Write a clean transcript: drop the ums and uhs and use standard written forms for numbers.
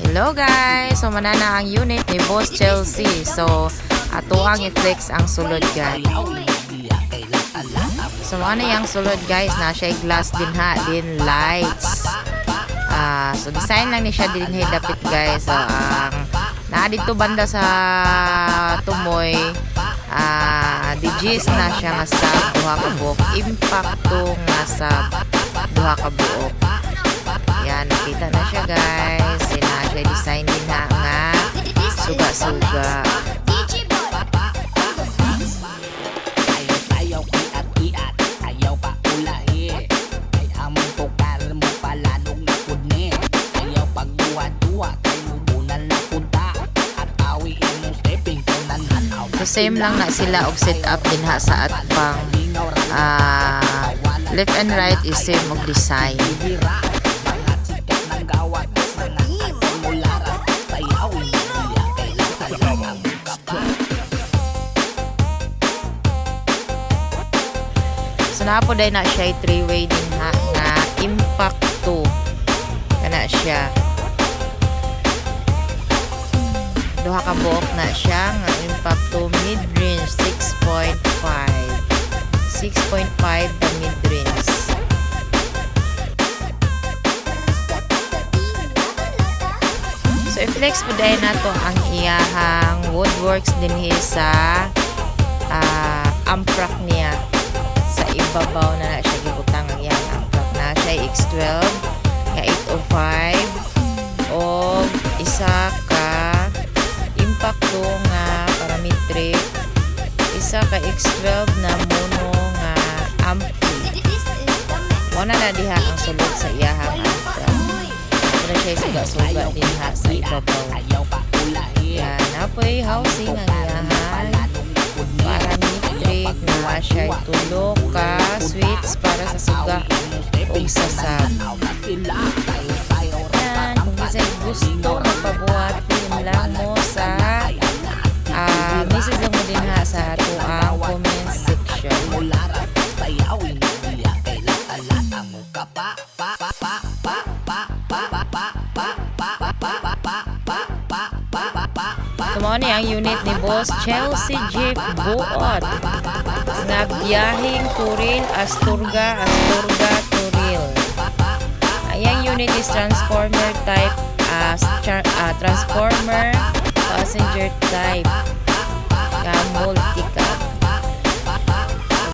Hello guys! So manana ang unit ni Boss Chelsea. So ato ang i-flex ang sulod guys. So ano yung sulod guys, na siya glass din ha, din lights. So design lang ni siya din dapit guys. So naa dito banda sa tumoy, digis na siya nga sa duha ka buok, impacto nga sa duha ka buok. Yan, nakita na siya guys. Sina siya design din na nga suga-suga. Ayaw kiat-kiat, ayaw pa ulahi. Ay among tukar mo palanong na pudne. Ayaw pagduwa-duwa, kay mubunal na punta. At awi imong stepping tunanan. So same lang na sila og set up din ha sa atpang left and right is same og design. So napo day na siya 3-way din ha nga impacto kana siya. Duha ka buok na siya nga impacto mid-range 6.5 the mid-range. So i-flex po dahil na to ang iyahang woodworks din sa amprak niya. Sa ibabaw na siya gibutang ang iyang amprak na siya X12 nga 805 o isa ka impacto nga parametric, isa ka X12 na mono nga ampli. Muna na diha ang sulod sa iyahang amprak. Muna siya suga-suga din ha sa ibabaw. Yan, napoy housing ang iyahang parametric na siya tulo ka switch para sa suga o sa sab. Yan, kung kasi gusto magpabuhat din lang mo sa message mo din ha sa ato ang comment section. Tumaw ni ang unit ni Boss Chelsea Jeep Buot nga biyahing Turil, Asturga, Turil. Ayang unit is transformer type, transformer passenger type nga multi-cab.